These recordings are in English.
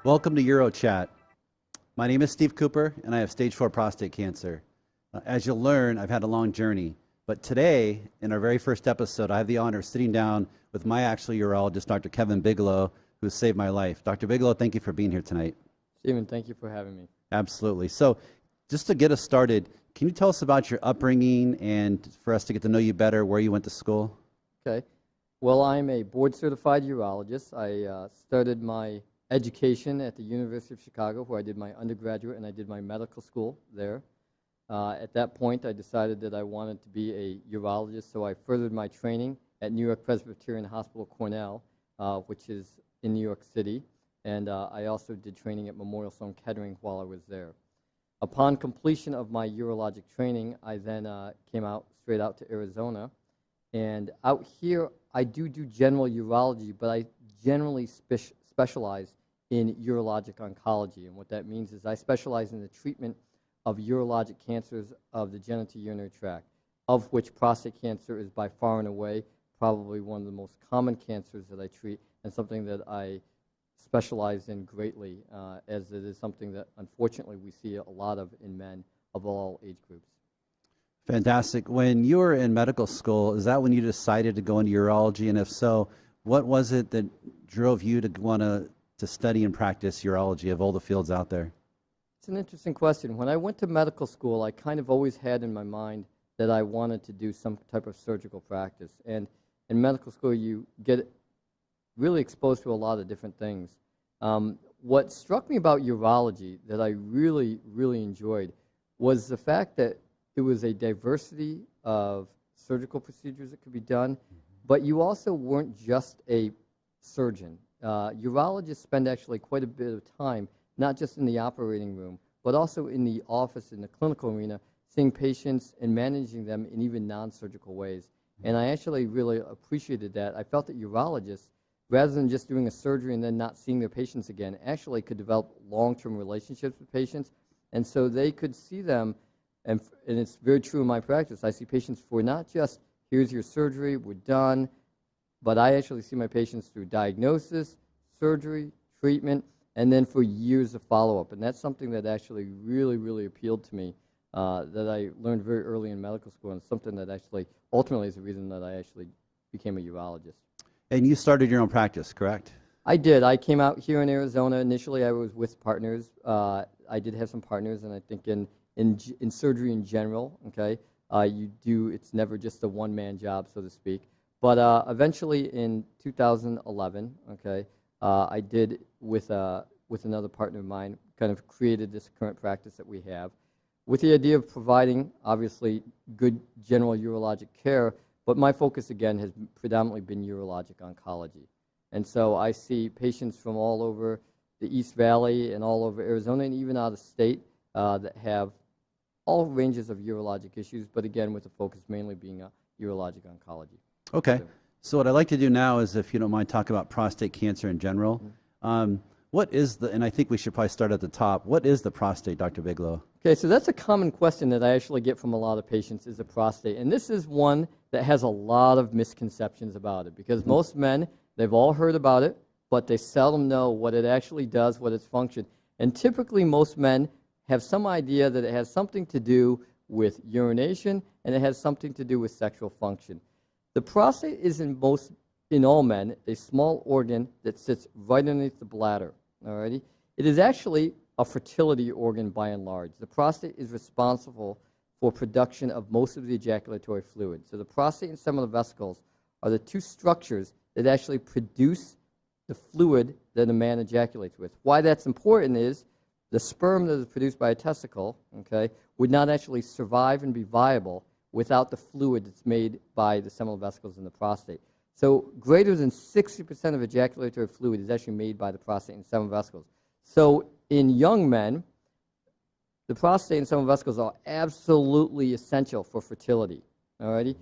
Welcome to UroChat. My name is Steve Cooper, and I have stage 4 prostate cancer. As you'll learn, I've had a long journey. But today, in our very first episode, I have the honor of sitting down with my actual urologist, Dr. Kevin Bigelow, who saved my life. Dr. Bigelow, thank you for being here tonight. Stephen, thank you for having me. Absolutely. So just to get us started, can you tell us about your upbringing and for us to get to know you better, where you went to school? Okay. Well, I'm a board-certified urologist. I started my education at the University of Chicago, where I did my undergraduate and I did my medical school there. At that point, I decided that I wanted to be a urologist, so I furthered my training at New York Presbyterian Hospital Cornell, which is in New York City, and I also did training at Memorial Sloan Kettering while I was there. Upon completion of my urologic training, I then came straight out to Arizona, and out here I do general urology, but I generally specialize in urologic oncology, and what that means is I specialize in the treatment of urologic cancers of the genitourinary tract, of which prostate cancer is by far and away probably one of the most common cancers that I treat, and something that I specialize in greatly, as it is something that unfortunately we see a lot of in men of all age groups. Fantastic. When you were in medical school, is that when you decided to go into urology? And if so, what was it that drove you to want to study and practice urology of all the fields out there? It's an interesting question. When I went to medical school, I kind of always had in my mind that I wanted to do some type of surgical practice. And in medical school, you get really exposed to a lot of different things. What struck me about urology that I really enjoyed was the fact that it was a diversity of surgical procedures that could be done, but you also weren't just a surgeon. Urologists spend actually quite a bit of time, not just in the operating room, but also in the office, in the clinical arena, seeing patients and managing them in even non-surgical ways. And I actually really appreciated that. I felt that urologists, rather than just doing a surgery and then not seeing their patients again, actually could develop long-term relationships with patients, and so they could see them. And it's very true in my practice. I see patients for not just, here's your surgery, we're done, but I actually see my patients through diagnosis, surgery, treatment, and then for years of follow-up. And that's something that actually really appealed to me, that I learned very early in medical school, and something that actually ultimately is the reason that I actually became a urologist. And you started your own practice, correct? I did. I came out here in Arizona. Initially, I was with partners. I did have some partners, and I think in surgery in general, okay, it's never just a one-man job, so to speak. But eventually in 2011, okay, I did, with another partner of mine, kind of created this current practice that we have, with the idea of providing, obviously, good general urologic care, but my focus, again, has predominantly been urologic oncology. And so I see patients from all over the East Valley and all over Arizona and even out of state that have all ranges of urologic issues, but again, with the focus mainly being urologic oncology. Okay. So what I'd like to do now is, if you don't mind, talk about prostate cancer in general. What is and I think we should probably start at the top, what is the prostate, Dr. Bigelow? Okay, so that's a common question that I actually get from a lot of patients, is the prostate. And this is one that has a lot of misconceptions about it, because most men, they've all heard about it, but they seldom know what it actually does, what its function. And typically most men have some idea that it has something to do with urination and it has something to do with sexual function. The prostate is in all men a small organ that sits right underneath the bladder. Alrighty, it is actually a fertility organ by and large. The prostate is responsible for production of most of the ejaculatory fluid. So the prostate and seminal vesicles are the two structures that actually produce the fluid that a man ejaculates with. Why that's important is the sperm that is produced by a testicle, okay, would not actually survive and be viable without the fluid that's made by the seminal vesicles in the prostate. So greater than 60% of ejaculatory fluid is actually made by the prostate and seminal vesicles. So in young men, the prostate and seminal vesicles are absolutely essential for fertility, alrighty?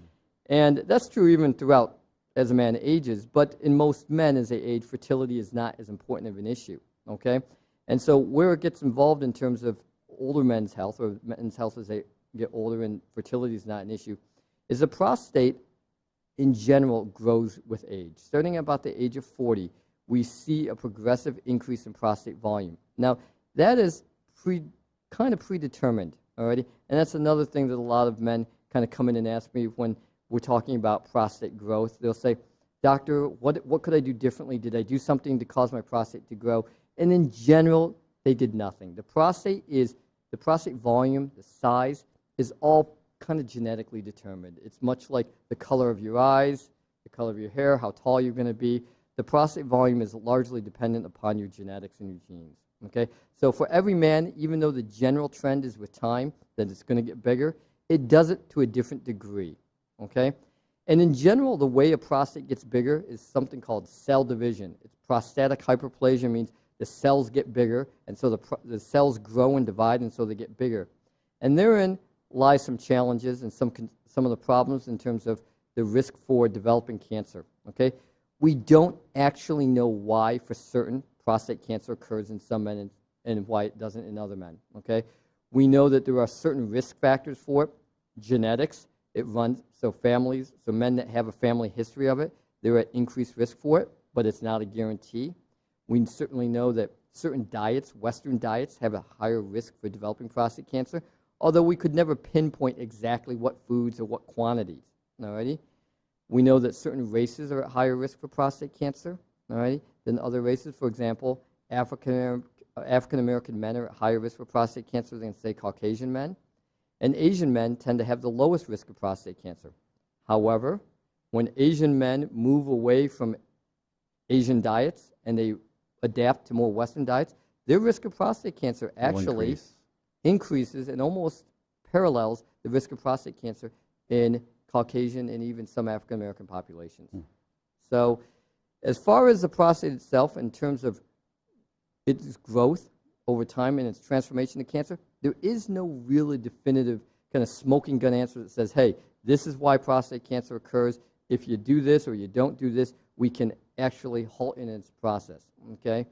And that's true even throughout as a man ages, but in most men as they age, fertility is not as important of an issue, okay? And so where it gets involved in terms of older men's health, or men's health as they get older and fertility is not an issue, is the prostate in general grows with age. Starting about the age of 40, we see a progressive increase in prostate volume. Now, that is kind of predetermined, already, and that's another thing that a lot of men kind of come in and ask me when we're talking about prostate growth. They'll say, doctor, what could I do differently? Did I do something to cause my prostate to grow? And in general, they did nothing. The prostate volume, the size, is all kind of genetically determined. It's much like the color of your eyes, the color of your hair, how tall you're going to be. The prostate volume is largely dependent upon your genetics and your genes. Okay? So for every man, even though the general trend is with time that it's going to get bigger, it does it to a different degree. Okay? And in general, the way a prostate gets bigger is something called cell division. It's prostatic hyperplasia, means the cells get bigger, and so the cells grow and divide, and so they get bigger. And therein lies some challenges and some of the problems in terms of the risk for developing cancer. Okay? We don't actually know why for certain prostate cancer occurs in some men and why it doesn't in other men. Okay? We know that there are certain risk factors for it. Genetics, it runs, so men that have a family history of it, they're at increased risk for it, but it's not a guarantee. We certainly know that certain diets, Western diets, have a higher risk for developing prostate cancer, although we could never pinpoint exactly what foods or what quantities. Alrighty? We know that certain races are at higher risk for prostate cancer, alrighty, than other races. For example, African American men are at higher risk for prostate cancer than, say, Caucasian men. And Asian men tend to have the lowest risk of prostate cancer. However, when Asian men move away from Asian diets and they adapt to more Western diets, their risk of prostate cancer actually increases and almost parallels the risk of prostate cancer in Caucasian and even some African American populations. So as far as the prostate itself, in terms of its growth over time and its transformation to cancer, there is no really definitive kind of smoking gun answer that says, hey, this is why prostate cancer occurs. If you do this or you don't do this, we can actually halt in its process, okay?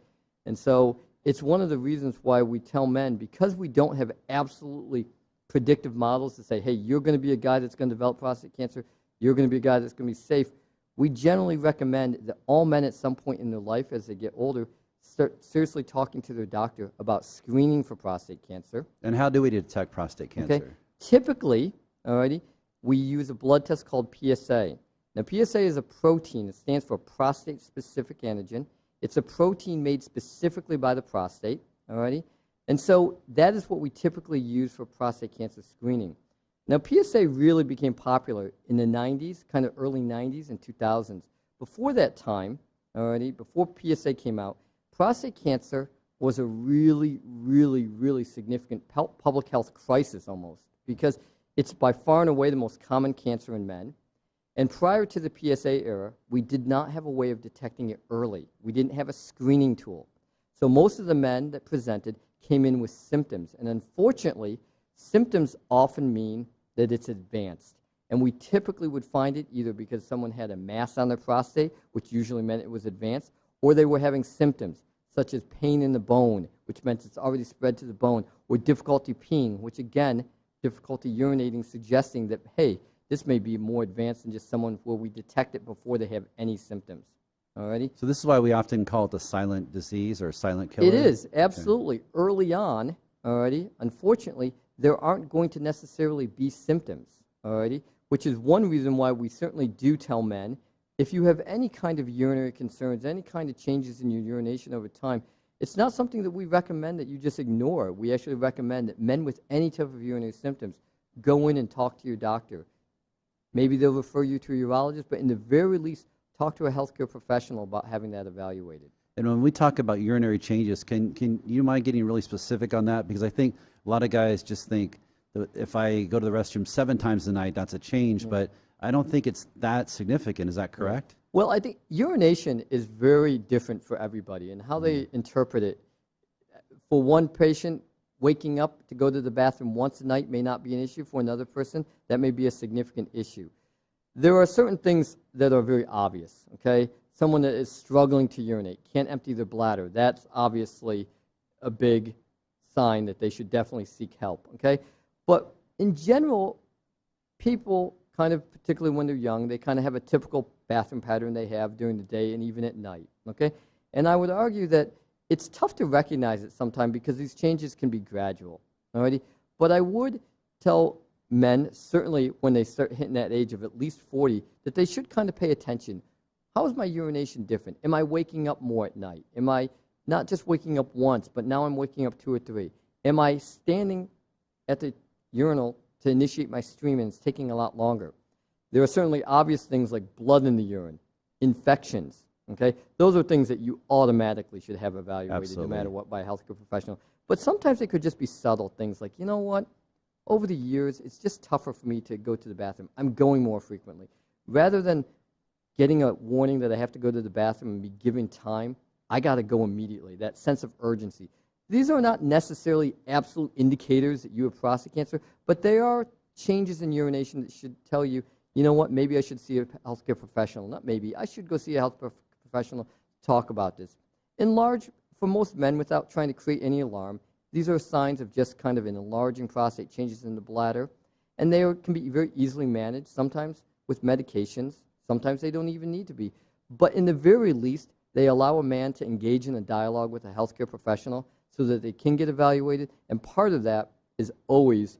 And so it's one of the reasons why we tell men, because we don't have absolutely predictive models to say, hey, you're going to be a guy that's going to develop prostate cancer, you're going to be a guy that's going to be safe, we generally recommend that all men at some point in their life as they get older start seriously talking to their doctor about screening for prostate cancer. And how do we detect prostate cancer? Okay. Typically, alrighty, we use a blood test called PSA. Now, PSA is a protein. It stands for prostate-specific antigen. It's a protein made specifically by the prostate, alrighty? And so that is what we typically use for prostate cancer screening. Now, PSA really became popular in the 90s, kind of early 90s and 2000s. Before that time, alrighty, before PSA came out, prostate cancer was a really, really, really significant public health crisis almost, because it's by far and away the most common cancer in men. And prior to the PSA era, we did not have a way of detecting it early. We didn't have a screening tool. So most of the men that presented came in with symptoms. And unfortunately, symptoms often mean that it's advanced. And we typically would find it either because someone had a mass on their prostate, which usually meant it was advanced, or they were having symptoms, such as pain in the bone, which meant it's already spread to the bone, or difficulty peeing, which again, difficulty urinating, suggesting that, hey, this may be more advanced than just someone where we detect it before they have any symptoms. Alrighty? So this is why we often call it the silent disease or silent killer? It is, absolutely. Okay. Early on, alrighty, unfortunately, there aren't going to necessarily be symptoms, alrighty, which is one reason why we certainly do tell men, if you have any kind of urinary concerns, any kind of changes in your urination over time, it's not something that we recommend that you just ignore. We actually recommend that men with any type of urinary symptoms go in and talk to your doctor. Maybe they'll refer you to a urologist, but in the very least, talk to a healthcare professional about having that evaluated. And when we talk about urinary changes, can you mind getting really specific on that? Because I think a lot of guys just think that if I go to the restroom 7 times a night, that's a change, but I don't think it's that significant. Is that correct? Well, I think urination is very different for everybody, and how they interpret it. For one patient, waking up to go to the bathroom once a night may not be an issue. For another person, that may be a significant issue. There are certain things that are very obvious, okay? Someone that is struggling to urinate, can't empty their bladder, that's obviously a big sign that they should definitely seek help, okay? But in general, people kind of, particularly when they're young, they kind of have a typical bathroom pattern they have during the day and even at night, okay? And I would argue that it's tough to recognize it sometimes because these changes can be gradual, alrighty? But I would tell men, certainly when they start hitting that age of at least 40, that they should kind of pay attention. How is my urination different? Am I waking up more at night? Am I not just waking up once, but now I'm waking up 2 or 3? Am I standing at the urinal to initiate my stream and it's taking a lot longer? There are certainly obvious things like blood in the urine, infections, okay? Those are things that you automatically should have evaluated Absolutely. no matter what by a healthcare professional. But sometimes it could just be subtle things like, you know what? Over the years, it's just tougher for me to go to the bathroom. I'm going more frequently. Rather than getting a warning that I have to go to the bathroom and be given time, I got to go immediately, that sense of urgency. These are not necessarily absolute indicators that you have prostate cancer, but they are changes in urination that should tell you, you know what, maybe I should see a healthcare professional. Not maybe, I should go see a healthcare professional to talk about this. In large, for most men, without trying to create any alarm, these are signs of just kind of an enlarging prostate, changes in the bladder, and they can be very easily managed, sometimes with medications, sometimes they don't even need to be. But in the very least, they allow a man to engage in a dialogue with a healthcare professional so that they can get evaluated, and part of that is always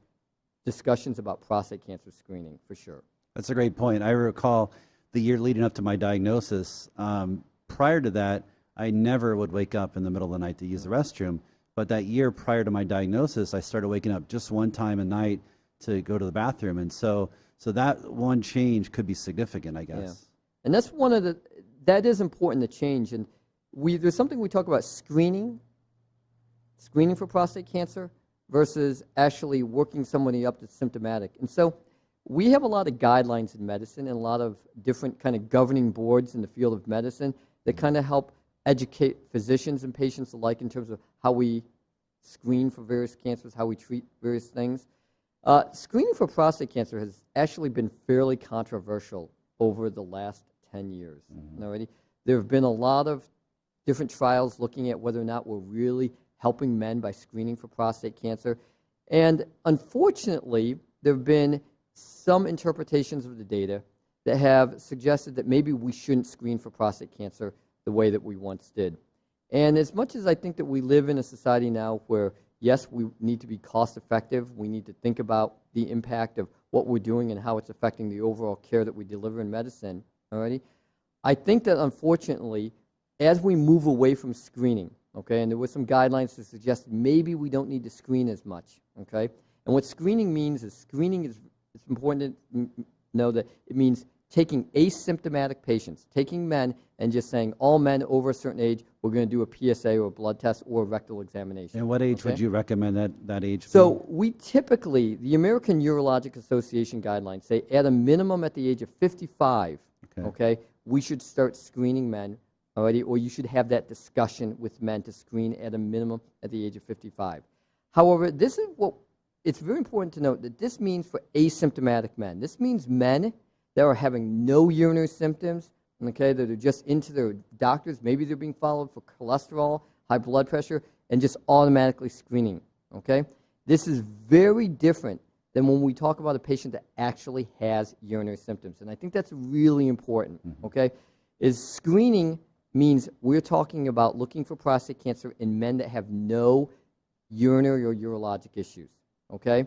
discussions about prostate cancer screening, for sure. That's a great point. I recall the year leading up to my diagnosis. Prior to that, I never would wake up in the middle of the night to use the restroom. But that year prior to my diagnosis, I started waking up just one time a night to go to the bathroom. And so that one change could be significant, I guess. Yeah. And that's one of that is important to change. And there's something we talk about screening for prostate cancer versus actually working somebody up that's symptomatic. And so we have a lot of guidelines in medicine and a lot of different kind of governing boards in the field of medicine that kind of help educate physicians and patients alike in terms of how we screen for various cancers, how we treat various things. Screening for prostate cancer has actually been fairly controversial over the last 10 years already. There have been a lot of different trials looking at whether or not we're really helping men by screening for prostate cancer. And unfortunately, there have been some interpretations of the data that have suggested that maybe we shouldn't screen for prostate cancer the way that we once did. And as much as I think that we live in a society now where, yes, we need to be cost effective, we need to think about the impact of what we're doing and how it's affecting the overall care that we deliver in medicine, already, I think that unfortunately, as we move away from screening, okay, and there were some guidelines to suggest maybe we don't need to screen as much, okay? And what screening means is it's important to know that it means taking asymptomatic patients, taking men and just saying all men over a certain age, we're going to do a PSA or a blood test or a rectal examination. And what age would you recommend that age? So we typically, the American Urologic Association guidelines say at a minimum at the age of 55, okay, we should start screening men already, or you should have that discussion with men to screen at a minimum at the age of 55. However, this is it's very important to note that this means for asymptomatic men. This means men that are having no urinary symptoms, okay, that are just into their doctors. Maybe they're being followed for cholesterol, high blood pressure, and just automatically screening, okay? This is very different than when we talk about a patient that actually has urinary symptoms. And I think that's really important, okay? Is screening means we're talking about looking for prostate cancer in men that have no urinary or urologic issues, okay?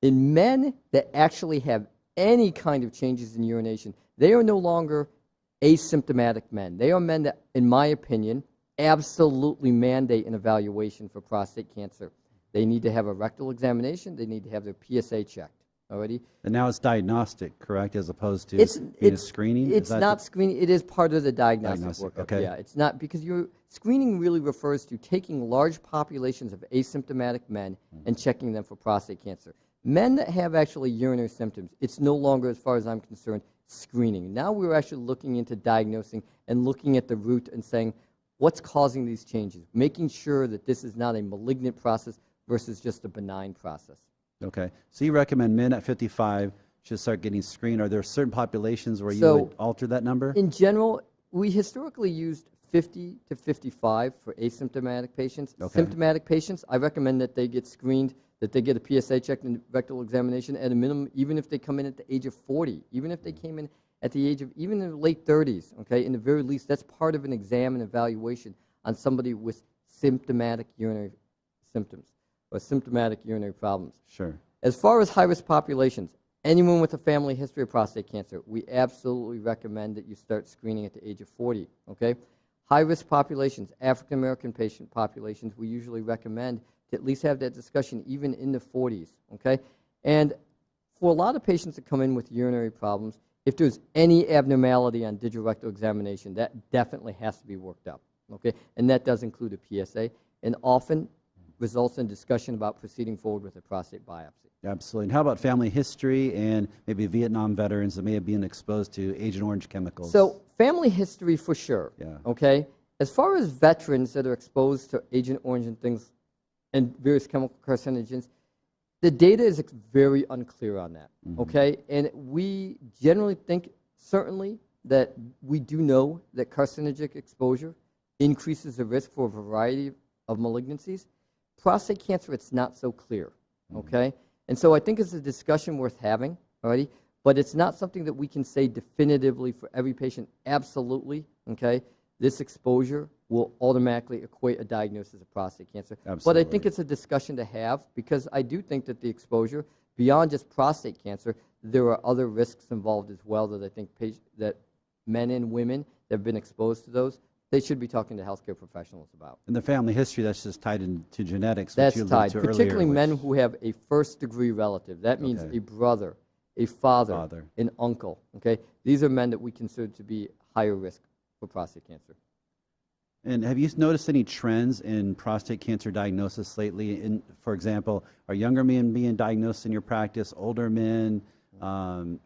In men that actually have any kind of changes in urination, they are no longer asymptomatic men. They are men that, in my opinion, absolutely mandate an evaluation for prostate cancer. They need to have a rectal examination. They need to have their PSA checked already. And now it's diagnostic, correct, as opposed to being a screening? It's not screening. It is part of the diagnostic workup. Okay. Yeah, it's not, because screening really refers to taking large populations of asymptomatic men and checking them for prostate cancer. Men that have actually urinary symptoms, it's no longer, as far as I'm concerned, screening. Now we're actually looking into diagnosing and looking at the root and saying, what's causing these changes? Making sure that this is not a malignant process versus just a benign process. Okay. So you recommend men at 55 should start getting screened. Are there certain populations where you would alter that number? In general, we historically used 50 to 55 for asymptomatic patients. Symptomatic patients, I recommend that they get screened, that they get a PSA check and rectal examination at a minimum, even if they come in at the age of 40, even if they came in at the age of even in the late 30s, okay? In the very least, that's part of an exam and evaluation on somebody with symptomatic urinary symptoms or symptomatic urinary problems. Sure. As far as high-risk populations, anyone with a family history of prostate cancer, we absolutely recommend that you start screening at the age of 40, okay? High-risk populations, African-American patient populations, we usually recommend to at least have that discussion even in the 40s, okay? And for a lot of patients that come in with urinary problems, if there's any abnormality on digital rectal examination, that definitely has to be worked up, okay? And that does include a PSA, and often results in discussion about proceeding forward with a prostate biopsy. Absolutely. And how about family history and maybe Vietnam veterans that may have been exposed to Agent Orange chemicals? So family history for sure, Yeah. okay? As far as veterans that are exposed to Agent Orange and things and various chemical carcinogens, the data is very unclear on that, okay? And we generally think, certainly, that we do know that carcinogenic exposure increases the risk for a variety of malignancies. Prostate cancer, it's not so clear, okay? And so I think it's a discussion worth having, already, but it's not something that we can say definitively for every patient, absolutely, okay? This exposure will automatically equate a diagnosis of prostate cancer. Absolutely. But I think it's a discussion to have because I do think that the exposure, beyond just prostate cancer, there are other risks involved as well that I think that men and women that have been exposed to those, they should be talking to healthcare professionals about. And the family history, that's just tied into genetics. That's which you tied, alluded to particularly earlier, men which- who have a first-degree relative. That means Okay. a brother, a father, Father. an uncle, okay? These are men that we consider to be higher risk for prostate cancer. And have you noticed any trends in prostate cancer diagnosis lately? For example, are younger men being diagnosed in your practice, older men?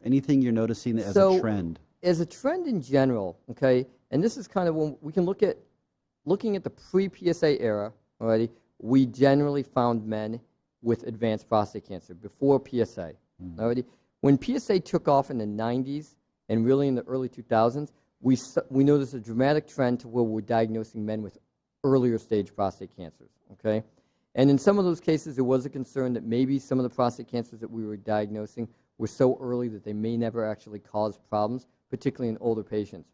Anything you're noticing as a trend? As a trend in general, okay, and this is kind of when we can looking at the pre-PSA era already, we generally found men with advanced prostate cancer before PSA already. When PSA took off in the 90s and really in the early 2000s, we noticed a dramatic trend to where we're diagnosing men with earlier stage prostate cancers, okay? And in some of those cases, there was a concern that maybe some of the prostate cancers that we were diagnosing were so early that they may never actually cause problems, particularly in older patients.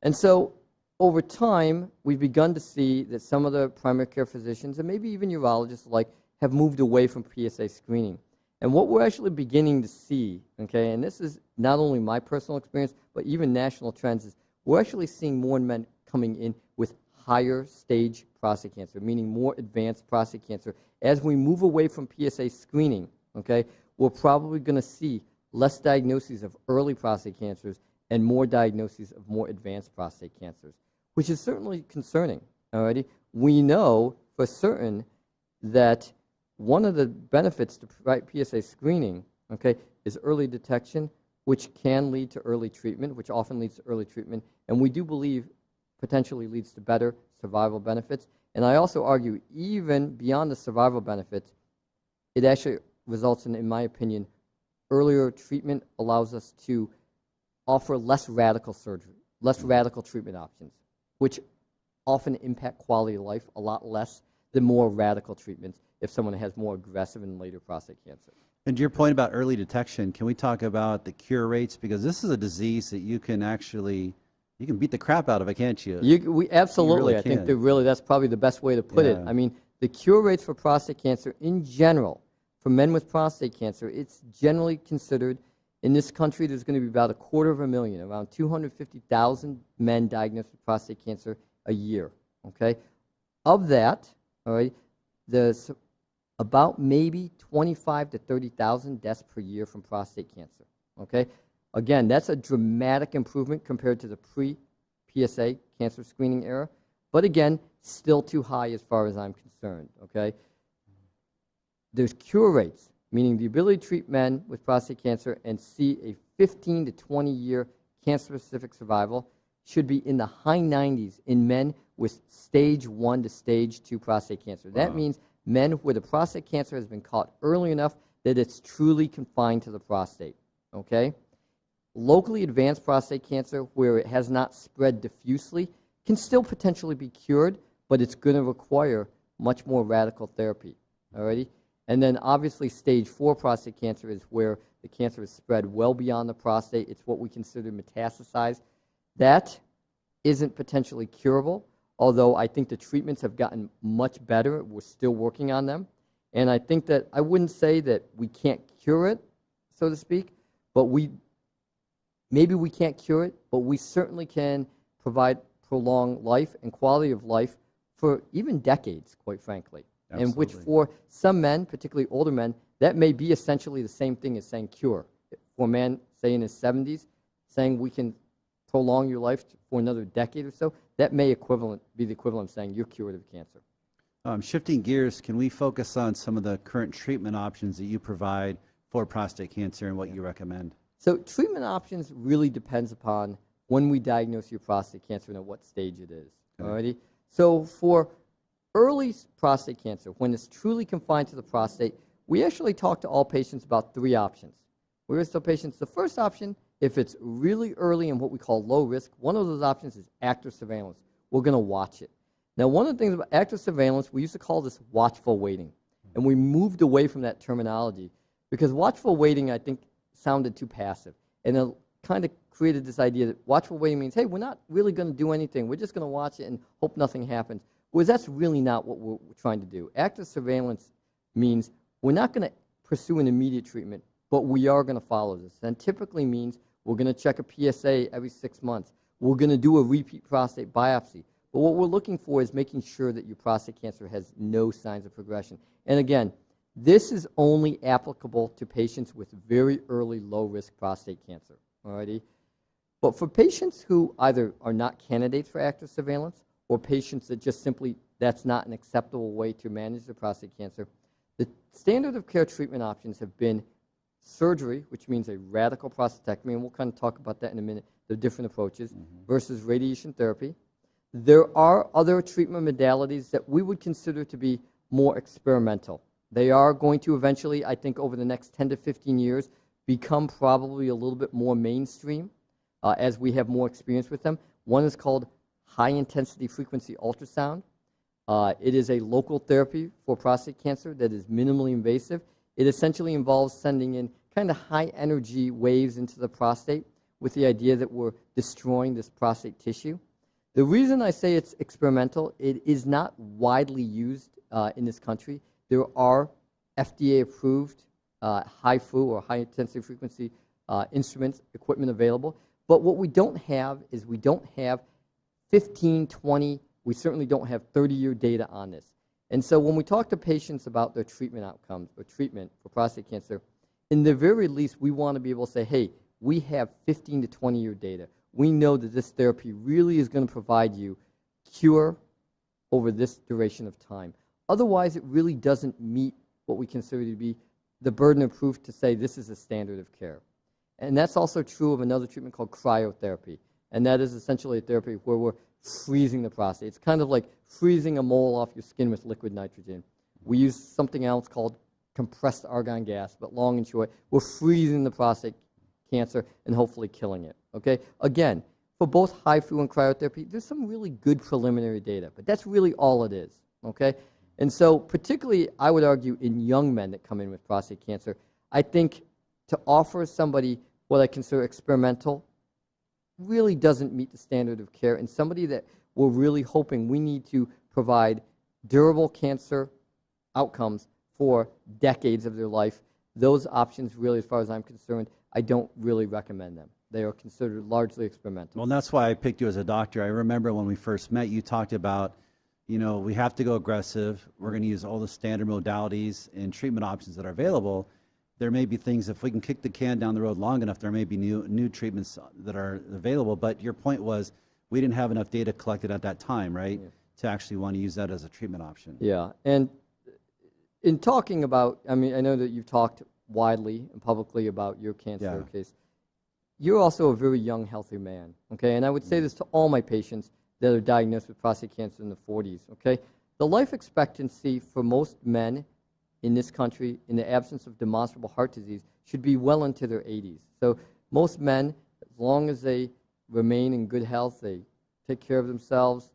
And so over time, we've begun to see that some of the primary care physicians, and maybe even urologists alike, have moved away from PSA screening. And what we're actually beginning to see, okay, and this is not only my personal experience, but even national trends, is we're actually seeing more men coming in with higher stage prostate cancer, meaning more advanced prostate cancer. As we move away from PSA screening, okay, we're probably going to see less diagnoses of early prostate cancers and more diagnoses of more advanced prostate cancers, which is certainly concerning, alrighty? We know for certain that one of the benefits to PSA screening, okay, is early detection, which can lead to early treatment, which often leads to early treatment, and we do believe potentially leads to better survival benefits. And I also argue, even beyond the survival benefits, it actually results in my opinion, earlier treatment allows us to offer less radical surgery, less radical treatment options, which often impact quality of life a lot less than more radical treatments if someone has more aggressive and later prostate cancer. And to your point about early detection, can we talk about the cure rates? Because this is a disease that you can actually, you can beat the crap out of it, can't you? We absolutely, really I think can. that's probably the best way to put it. Yeah. I mean, the cure rates for prostate cancer in general, for men with prostate cancer, it's generally considered, in this country, there's going to be about 250,000, around 250,000 men diagnosed with prostate cancer a year, okay? Of that, all right, there's about maybe 25 to 30,000 deaths per year from prostate cancer, okay? Again, that's a dramatic improvement compared to the pre-PSA cancer screening era, but again, still too high as far as I'm concerned, okay? There's cure rates, meaning the ability to treat men with prostate cancer and see a 15 to 20-year cancer-specific survival should be in the high 90s in men with stage 1 to stage 2 prostate cancer. That means men where the prostate cancer has been caught early enough that it's truly confined to the prostate, okay? Locally advanced prostate cancer, where it has not spread diffusely, can still potentially be cured, but it's going to require much more radical therapy, alrighty? And then obviously stage 4 prostate cancer is where the cancer is spread well beyond the prostate. It's what we consider metastasized. That isn't potentially curable, although I think the treatments have gotten much better. We're still working on them. And I think that I wouldn't say that we can't cure it, so to speak, but maybe we can't cure it, but we certainly can provide prolonged life and quality of life for even decades, quite frankly. Absolutely. And which for some men, particularly older men, that may be essentially the same thing as saying cure. For a man, say in his 70s, saying we can prolong your life for another decade or so, that may be the equivalent of saying you're cured of cancer. Shifting gears, can we focus on some of the current treatment options that you provide for prostate cancer and what you recommend? So treatment options really depends upon when we diagnose your prostate cancer and at what stage it is. Okay. Alrighty? So for early prostate cancer, when it's truly confined to the prostate, we actually talk to all patients about 3 options. We're going to tell patients the first option, if it's really early and what we call low risk, one of those options is active surveillance. We're going to watch it. Now, one of the things about active surveillance, we used to call this watchful waiting. And we moved away from that terminology because watchful waiting, I think, sounded too passive. And it kind of created this idea that watchful waiting means, hey, we're not really going to do anything. We're just going to watch it and hope nothing happens. Whereas that's really not what we're trying to do. Active surveillance means we're not going to pursue an immediate treatment, but we are going to follow this. And typically means we're going to check a PSA every 6 months. We're going to do a repeat prostate biopsy. But what we're looking for is making sure that your prostate cancer has no signs of progression. And again, this is only applicable to patients with very early low-risk prostate cancer. Alrighty? But for patients who either are not candidates for active surveillance or patients that just simply that's not an acceptable way to manage their prostate cancer, the standard of care treatment options have been surgery, which means a radical prostatectomy, and we'll kind of talk about that in a minute, the different approaches, versus radiation therapy. There are other treatment modalities that we would consider to be more experimental. They are going to eventually, I think, over the next 10 to 15 years, become probably a little bit more mainstream as we have more experience with them. One is called high-intensity frequency ultrasound. It is a local therapy for prostate cancer that is minimally invasive. It essentially involves sending in kind of high-energy waves into the prostate with the idea that we're destroying this prostate tissue. The reason I say it's experimental, it is not widely used in this country. There are FDA-approved HIFU or high-intensity frequency instruments, equipment available. But what we don't have is we don't have 15, 20, we certainly don't have 30-year data on this. And so when we talk to patients about their treatment outcomes or treatment for prostate cancer, in the very least, we want to be able to say, hey, we have 15 to 20-year data. We know that this therapy really is going to provide you cure over this duration of time. Otherwise, it really doesn't meet what we consider to be the burden of proof to say this is a standard of care. And that's also true of another treatment called cryotherapy. And that is essentially a therapy where we're freezing the prostate. It's kind of like freezing a mole off your skin with liquid nitrogen. We use something else called compressed argon gas, but long and short, we're freezing the prostate cancer and hopefully killing it. Okay? Again, for both HIFU and cryotherapy, there's some really good preliminary data, but that's really all it is. Okay? And so particularly, I would argue, in young men that come in with prostate cancer, I think to offer somebody what I consider experimental really doesn't meet the standard of care, and somebody that we're really hoping we need to provide durable cancer outcomes for decades of their life, those options really, as far as I'm concerned, I don't really recommend them. They are considered largely experimental. Well, and that's why I picked you as a doctor. I remember when we first met, you talked about, you know, we have to go aggressive. We're going to use all the standard modalities and treatment options that are available. There may be things, if we can kick the can down the road long enough, there may be new treatments that are available. But your point was we didn't have enough data collected at that time, right, to actually want to use that as a treatment option. Yeah, and in talking about, I mean, I know that you've talked widely and publicly about your cancer case. You're also a very young, healthy man, okay? And I would say this to all my patients that are diagnosed with prostate cancer in the 40s, okay? The life expectancy for most men in this country, in the absence of demonstrable heart disease, should be well into their 80s. So most men, as long as they remain in good health, they take care of themselves,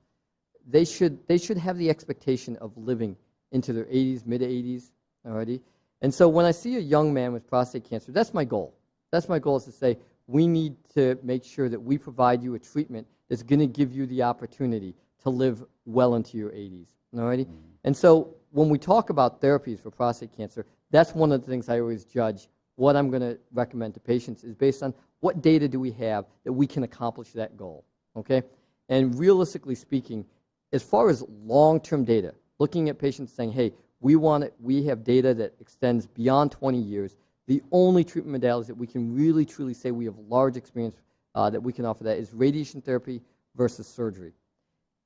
they should have the expectation of living into their 80s, mid-80s, Alrighty? And so when I see a young man with prostate cancer, that's my goal. That's my goal, is to say, we need to make sure that we provide you a treatment that's going to give you the opportunity to live well into your 80s. Alrighty? And so when we talk about therapies for prostate cancer, that's one of the things I always judge. What I'm going to recommend to patients is based on what data do we have that we can accomplish that goal. Okay? And realistically speaking, as far as long-term data, looking at patients saying, hey, we have data that extends beyond 20 years, the only treatment modalities that we can really truly say we have large experience that we can offer that is radiation therapy versus surgery.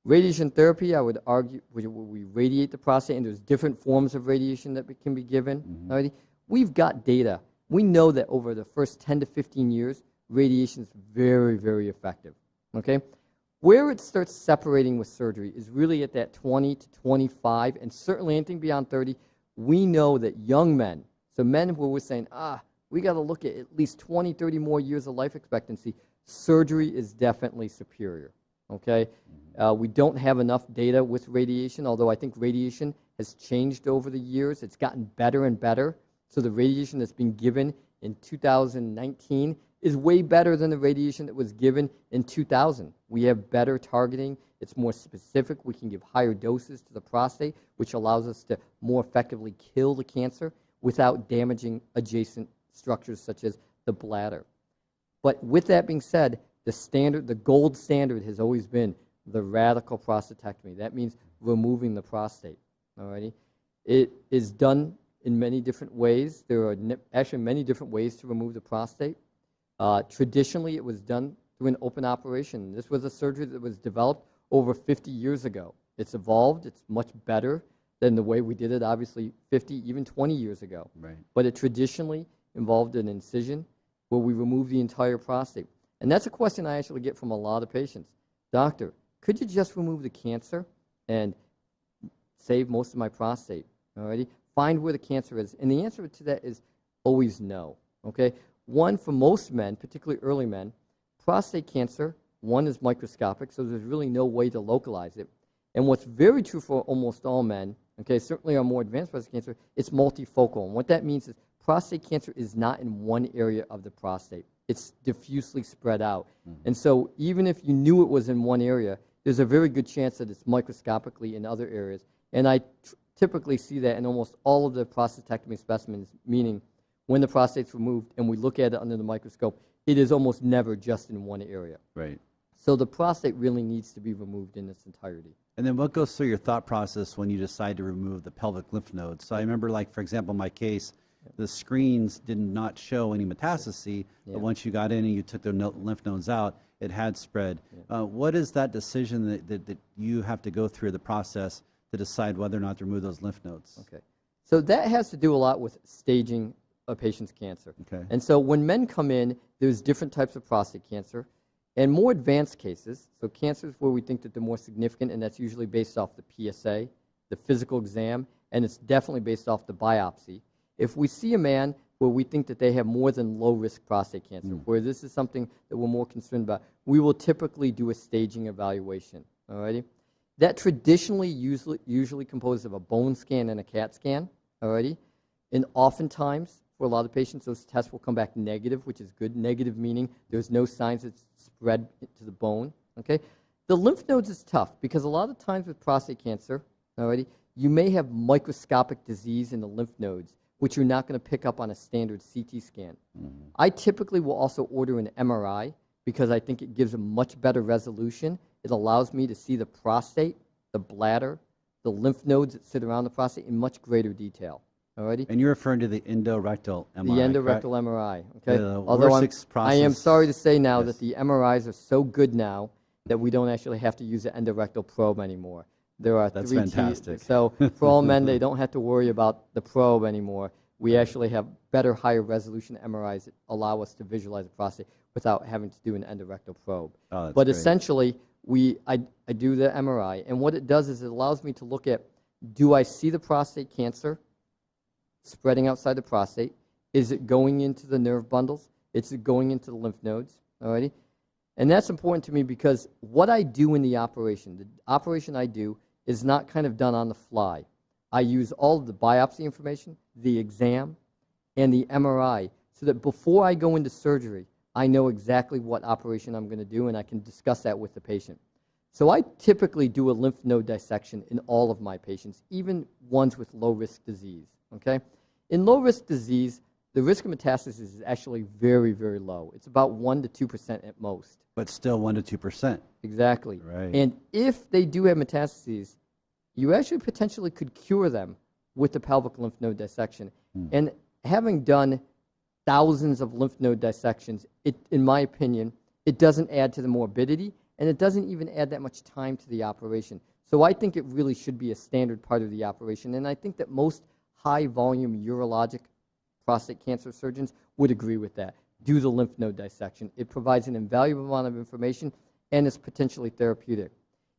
Radiation therapy, I would argue, we radiate the prostate, and there's different forms of radiation that can be given. Already. We've got data. We know that over the first 10 to 15 years, radiation is very, very effective. Okay? Where it starts separating with surgery is really at that 20 to 25, and certainly anything beyond 30. We know that young men, so men who we're saying, we got to look at least 20, 30 more years of life expectancy, surgery is definitely superior. Okay? We don't have enough data with radiation, although I think radiation has changed over the years. It's gotten better and better. So the radiation that's been given in 2019 is way better than the radiation that was given in 2000. We have better targeting. It's more specific. We can give higher doses to the prostate, which allows us to more effectively kill the cancer without damaging adjacent structures such as the bladder. But with that being said, the gold standard has always been the radical prostatectomy. That means removing the prostate. Alrighty? It is done in many different ways. There are actually many different ways to remove the prostate. Traditionally, it was done through an open operation. This was a surgery that was developed over 50 years ago. It's evolved. It's much better than the way we did it, obviously, 50, even 20 years ago. Right. But it traditionally involved an incision where we remove the entire prostate. And that's a question I actually get from a lot of patients. Doctor, could you just remove the cancer and save most of my prostate? Alrighty? Find where the cancer is. And the answer to that is always no. Okay? One, for most men, particularly early men, prostate cancer, one, is microscopic, so there's really no way to localize it. And what's very true for almost all men, okay, certainly our more advanced prostate cancer, it's multifocal. And what that means is prostate cancer is not in one area of the prostate. It's diffusely spread out. And so even if you knew it was in one area, there's a very good chance that it's microscopically in other areas. And I typically see that in almost all of the prostatectomy specimens, meaning when the prostate's removed and we look at it under the microscope, it is almost never just in one area. Right. So the prostate really needs to be removed in its entirety. And then what goes through your thought process when you decide to remove the pelvic lymph nodes? So I remember, like, for example, in my case, the screens did not show any metastasis, but once you got in and you took the lymph nodes out, it had spread. What is that decision that you have to go through the process to decide whether or not to remove those lymph nodes? Okay. So that has to do a lot with staging a patient's cancer. Okay. And so when men come in, there's different types of prostate cancer. And more advanced cases, so cancers where we think that they're more significant, and that's usually based off the PSA, the physical exam, and it's definitely based off the biopsy. If we see a man where we think that they have more than low-risk prostate cancer, where this is something that we're more concerned about, we will typically do a staging evaluation. Alrighty? That traditionally usually composed of a bone scan and a CAT scan. Alrighty? And oftentimes, for a lot of patients, those tests will come back negative, which is good. Negative meaning there's no signs it's spread to the bone. Okay? The lymph nodes is tough because a lot of times with prostate cancer, alrighty, you may have microscopic disease in the lymph nodes, which you're not going to pick up on a standard CT scan. I typically will also order an MRI because I think it gives a much better resolution. It allows me to see the prostate, the bladder, the lymph nodes that sit around the prostate in much greater detail. Alrighty? And you're referring to the endorectal MRI, The endorectal MRI. Okay? Although I am sorry to say now that the MRIs are so good now that we don't actually have to use the endorectal probe anymore. There are That's 3 fantastic. So for all men, they don't have to worry about the probe anymore. We actually have better, higher resolution MRIs that allow us to visualize the prostate without having to do an endorectal probe. Oh, that's but great. essentially, I do the MRI, and what it does is it allows me to look at, do I see the prostate cancer spreading outside the prostate? Is it going into the nerve bundles? Is it going into the lymph nodes? Alrighty? And that's important to me because what I do in the operation I do is not kind of done on the fly. I use all of the biopsy information, the exam, and the MRI so that before I go into surgery, I know exactly what operation I'm going to do, and I can discuss that with the patient. So I typically do a lymph node dissection in all of my patients, even ones with low-risk disease, okay? In low-risk disease, the risk of metastasis is actually very, very low. It's about 1 to 2% at most. But still 1 to 2%. Exactly. Right. And if they do have metastases, you actually potentially could cure them with the pelvic lymph node dissection. And having done thousands of lymph node dissections, in my opinion, it doesn't add to the morbidity, and it doesn't even add that much time to the operation. So I think it really should be a standard part of the operation, and I think that most high-volume urologic prostate cancer surgeons would agree with that. Do the lymph node dissection. It provides an invaluable amount of information, and it's potentially therapeutic.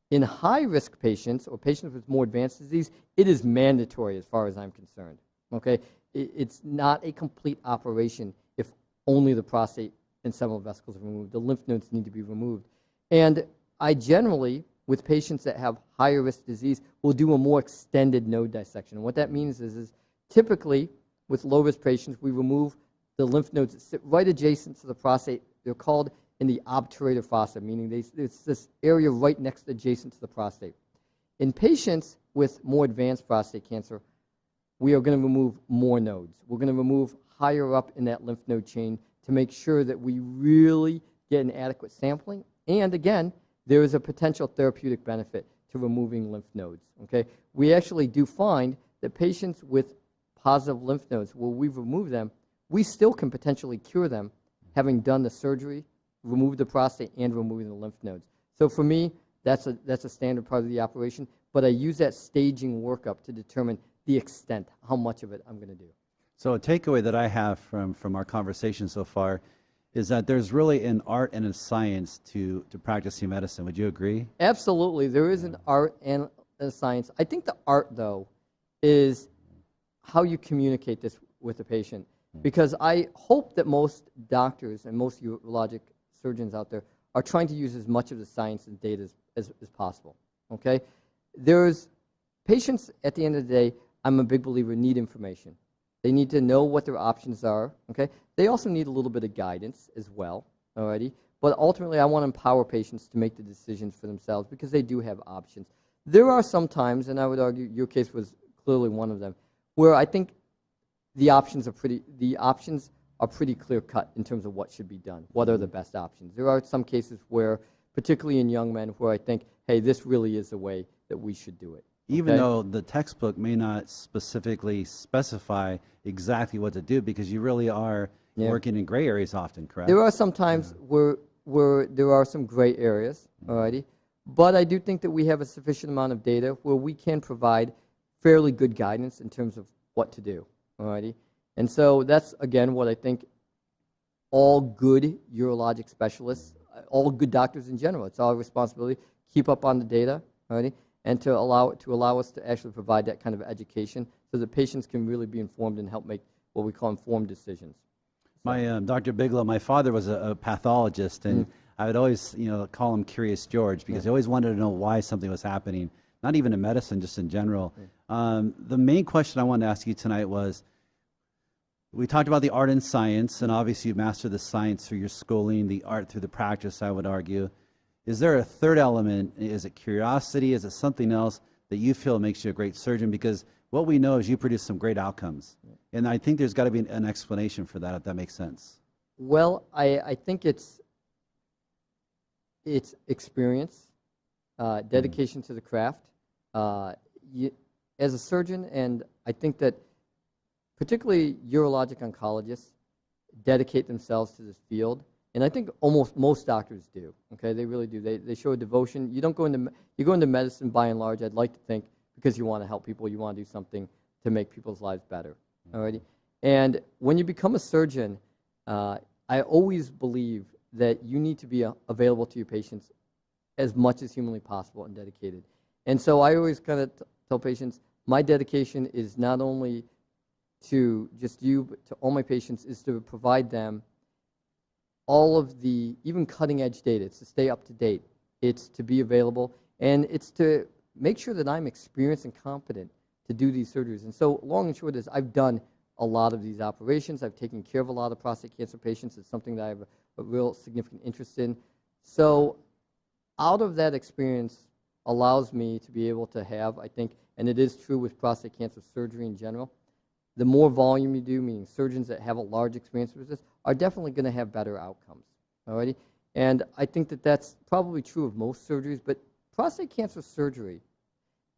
In high-risk patients or patients with more advanced disease, it is mandatory as far as I'm concerned. Okay? It's not a complete operation if only the prostate and seminal vesicles are removed. The lymph nodes need to be removed. And I generally, with patients that have higher risk disease, will do a more extended node dissection. And what that means is typically with low-risk patients, we remove the lymph nodes that sit right adjacent to the prostate. They're called in the obturator fossa, meaning it's this area right next adjacent to the prostate. In patients with more advanced prostate cancer, we are going to remove more nodes. We're going to remove higher up in that lymph node chain to make sure that we really get an adequate sampling. And again, there is a potential therapeutic benefit to removing lymph nodes. Okay? We actually do find that patients with positive lymph nodes, where we've removed them, we still can potentially cure them having done the surgery, remove the prostate, and removing the lymph nodes. So for me, that's a standard part of the operation, but I use that staging workup to determine the extent, how much of it I'm going to do. So a takeaway that I have from our conversation so far is that there's really an art and a science to practicing medicine. Would you agree? Absolutely. There is an art and a science. I think the art, though, is how you communicate this with the patient. Because I hope that most doctors and most urologic surgeons out there are trying to use as much of the science and data as possible. Okay? There's patients, at the end of the day, I'm a big believer, need information. They need to know what their options are. Okay? They also need a little bit of guidance as well. Alrighty? But ultimately, I want to empower patients to make the decisions for themselves because they do have options. There are some times, and I would argue your case was clearly one of them, where I think the options are pretty clear-cut in terms of what should be done. What are the best options? There are some cases where, particularly in young men, where I think, hey, this really is the way that we should do it. Even though the textbook may not specifically specify exactly what to do, because you really are working in gray areas often, correct? There are some times where there are some gray areas, alrighty, but I do think that we have a sufficient amount of data where we can provide fairly good guidance in terms of what to do, alrighty? And so that's, again, what I think all good urologic specialists, all good doctors in general, it's our responsibility, keep up on the data, alrighty? And to allow us to actually provide that kind of education so that patients can really be informed and help make what we call informed decisions. My Dr. Bigelow, my father was a pathologist, and I would always, call him Curious George because he always wanted to know why something was happening, not even in medicine, just in general. The main question I wanted to ask you tonight was, we talked about the art and science, and obviously you've mastered the science through your schooling, the art through the practice, I would argue. Is there a third element? Is it curiosity? Is it something else that you feel makes you a great surgeon? Because what we know is you produce some great outcomes. And I think there's got to be an explanation for that, if that makes sense. Well, I think it's experience, dedication to the craft. As a surgeon, and I think that particularly urologic oncologists dedicate themselves to this field. And I think almost most doctors do. Okay, they really do. They show a devotion. You go into medicine by and large, I'd like to think, because you want to help people, you want to do something to make people's lives better. Alrighty, and when you become a surgeon, I always believe that you need to be available to your patients as much as humanly possible and dedicated. And so I always kind of tell patients, my dedication is not only to just you, but to all my patients, is to provide them all of the even cutting edge data. It's to stay up to date. It's to be available, and it's to make sure that I'm experienced and competent to do these surgeries. And so long and short is I've done a lot of these operations. I've taken care of a lot of prostate cancer patients. It's something that I have a real significant interest in. So out of that experience allows me to be able to have, I think, and it is true with prostate cancer surgery in general, the more volume you do, meaning surgeons that have a large experience with this, are definitely going to have better outcomes. Alrighty? And I think that that's probably true of most surgeries, but prostate cancer surgery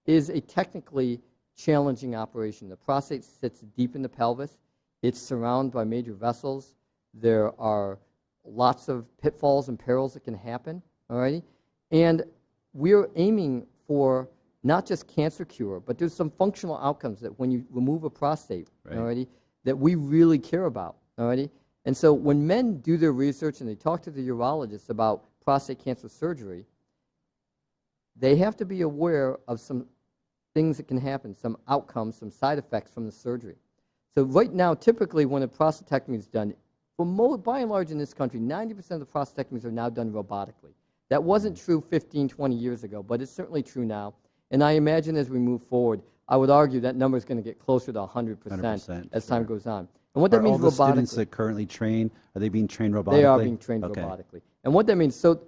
is a technically challenging operation. The prostate sits deep in the pelvis. It's surrounded by major vessels. There are lots of pitfalls and perils that can happen. Alrighty? And we're aiming for not just cancer cure, but there's some functional outcomes that when you remove a prostate, right, alrighty, that we really care about. Alrighty? And so when men do their research and they talk to the urologists about prostate cancer surgery, they have to be aware of some things that can happen, some outcomes, some side effects from the surgery. So right now, typically when a prostatectomy is done, by and large in this country, 90% of the prostatectomies are now done robotically. That wasn't true 15, 20 years ago, but it's certainly true now. And I imagine as we move forward, I would argue that number is going to get closer to 100% as time goes on. And what that means robotically. All the robotically, students that currently train, are they being trained robotically? they are being trained robotically. And what that means, so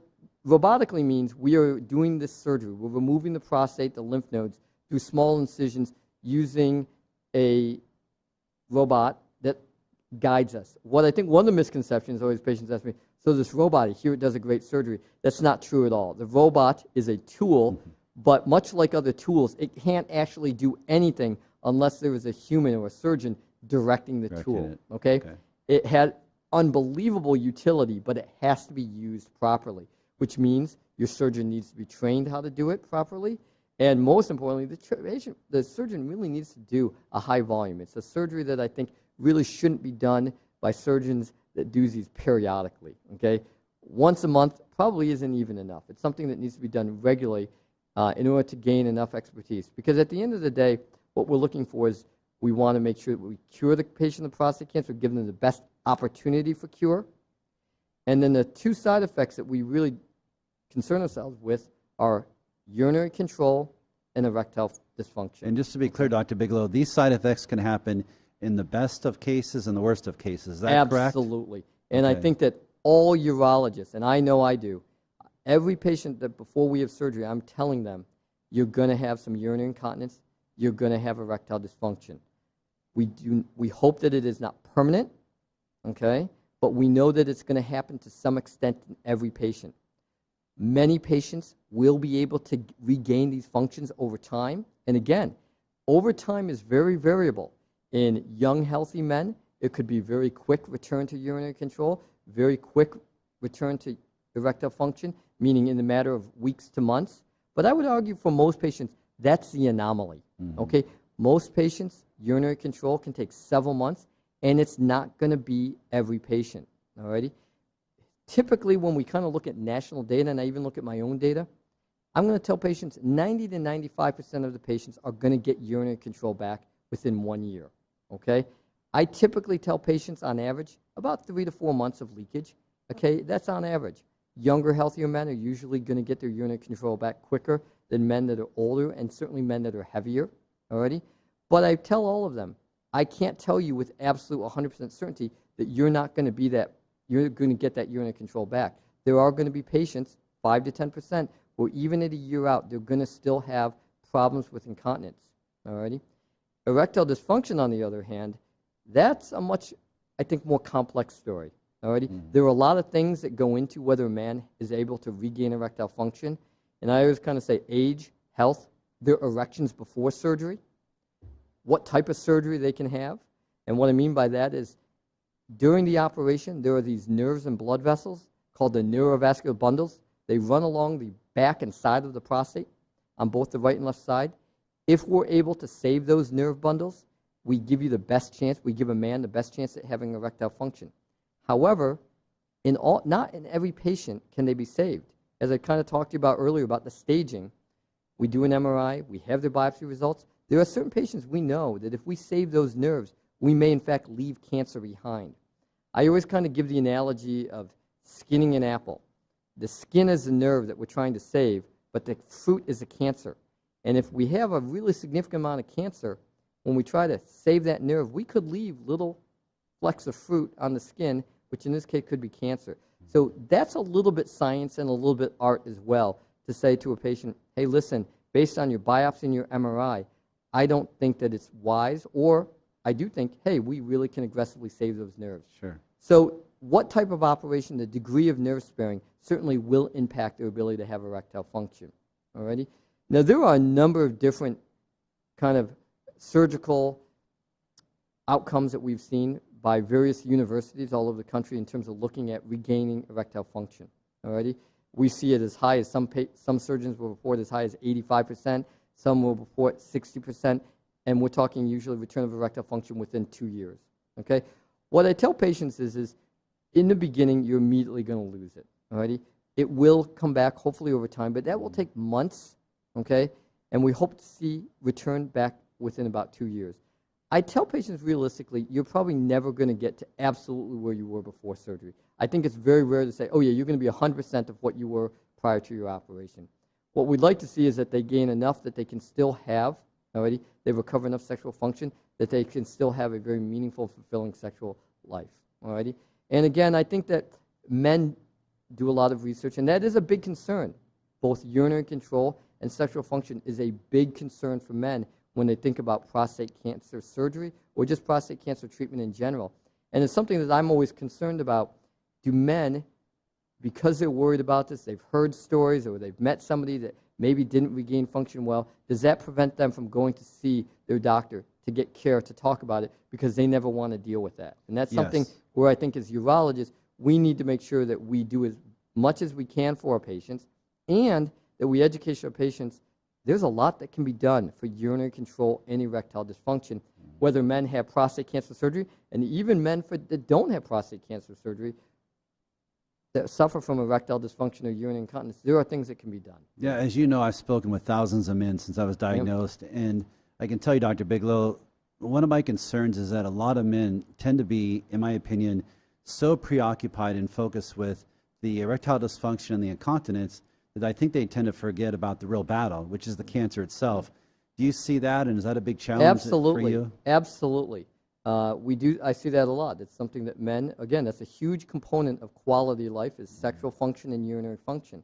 robotically means we are doing this surgery. We're removing the prostate, the lymph nodes, through small incisions using a robot that guides us. What I think one of the misconceptions always patients ask me, so this robot here, it does a great surgery. That's not true at all. The robot is a tool, but much like other tools, it can't actually do anything unless there is a human or a surgeon directing the tool. Okay? It had unbelievable utility, but it has to be used properly, which means your surgeon needs to be trained how to do it properly. And most importantly, the surgeon really needs to do a high volume. It's a surgery that I think really shouldn't be done by surgeons that do these periodically. Okay? Once a month probably isn't even enough. It's something that needs to be done regularly in order to gain enough expertise. Because at the end of the day, what we're looking for is we want to make sure that we cure the patient of prostate cancer, give them the best opportunity for cure. And then the two side effects that we really concern ourselves with are urinary control and erectile dysfunction. And just to be clear, Dr. Bigelow, these side effects can happen in the best of cases and the worst of cases. Is that correct? Absolutely. And I think that all urologists, and I know I do, every patient that before we have surgery, I'm telling them, you're going to have some urinary incontinence, you're going to have erectile dysfunction. We hope that it is not permanent, okay? But we know that it's going to happen to some extent in every patient. Many patients will be able to regain these functions over time. And again, over time is very variable. In young, healthy men, it could be very quick return to urinary control, very quick return to erectile function, meaning in the matter of weeks to months. But I would argue for most patients, that's the anomaly, okay? Most patients, urinary control can take several months, and it's not going to be every patient, all righty? Typically, when we kind of look at national data, and I even look at my own data, I'm going to tell patients 90 to 95% of the patients are going to get urinary control back within 1 year, okay? I typically tell patients on average about 3 to 4 months of leakage, okay? That's on average. Younger, healthier men are usually going to get their urinary control back quicker than men that are older and certainly men that are heavier, already. But I tell all of them, I can't tell you with absolute 100% certainty that you're not going to be that, you're going to get that urinary control back. There are going to be patients, 5 to 10%, where even at a year out, they're going to still have problems with incontinence, alrighty? Erectile dysfunction, on the other hand, that's a much, I think, more complex story, alrighty? There are a lot of things that go into whether a man is able to regain erectile function, and I always kind of say age, health, their erections before surgery, what type of surgery they can have, and what I mean by that is during the operation, there are these nerves and blood vessels called the neurovascular bundles. They run along the back and side of the prostate on both the right and left side. If we're able to save those nerve bundles, we give you the best chance, we give a man the best chance at having erectile function. However, not in every patient can they be saved. As I kind of talked to you about earlier about the staging, we do an MRI, we have the biopsy results. There are certain patients we know that if we save those nerves, we may in fact leave cancer behind. I always kind of give the analogy of skinning an apple. The skin is the nerve that we're trying to save, but the fruit is the cancer. And if we have a really significant amount of cancer, when we try to save that nerve, we could leave little flecks of fruit on the skin, which in this case could be cancer. So that's a little bit science and a little bit art as well, to say to a patient, hey, listen, based on your biopsy and your MRI, I don't think that it's wise, or I do think, hey, we really can aggressively save those nerves. Sure. So what type of operation, the degree of nerve sparing, certainly will impact their ability to have erectile function. Alrighty? Now, there are a number of different kind of surgical outcomes that we've seen by various universities all over the country in terms of looking at regaining erectile function. Alrighty? We see it as high as some surgeons will report as high as 85%, some will report 60%, and we're talking usually return of erectile function within 2 years. Okay? What I tell patients is in the beginning, you're immediately going to lose it. Alrighty? It will come back, hopefully over time, but that will take months. Okay? And we hope to see return back within about 2 years. I tell patients realistically, you're probably never going to get to absolutely where you were before surgery. I think it's very rare to say, oh yeah, you're going to be 100% of what you were prior to your operation. What we'd like to see is that they gain enough that they can still have, already, they recover enough sexual function that they can still have a very meaningful, fulfilling sexual life. Alrighty? And again, I think that men do a lot of research, and that is a big concern. Both urinary control and sexual function is a big concern for men when they think about prostate cancer surgery or just prostate cancer treatment in general. And it's something that I'm always concerned about. Do men, because they're worried about this, they've heard stories or they've met somebody that maybe didn't regain function well, does that prevent them from going to see their doctor to get care, to talk about it, because they never want to deal with that? And that's something where I think as urologists, we need to make sure that we do as much as we can for our patients, and that we educate our patients. There's a lot that can be done for urinary control and erectile dysfunction, whether men have prostate cancer surgery, and even men that don't have prostate cancer surgery that suffer from erectile dysfunction or urinary incontinence. There are things that can be done. Yeah, as you know, I've spoken with thousands of men since I was diagnosed, and I can tell you, Dr. Bigelow, one of my concerns is that a lot of men tend to be, in my opinion, so preoccupied and focused with the erectile dysfunction and the incontinence that I think they tend to forget about the real battle, which is the cancer itself. Do you see that, and is that a big challenge for you? Absolutely. I see that a lot. It's something that men, again, that's a huge component of quality of life, is sexual function and urinary function.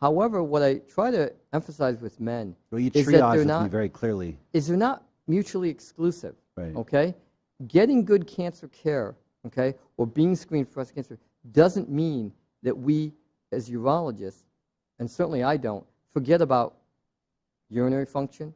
However, what I try to emphasize with men you is that triage with me very clearly. Is they're not mutually exclusive. Right. Okay? Getting good cancer care, okay, or being screened for breast cancer doesn't mean that we, as urologists, and certainly I don't, forget about urinary function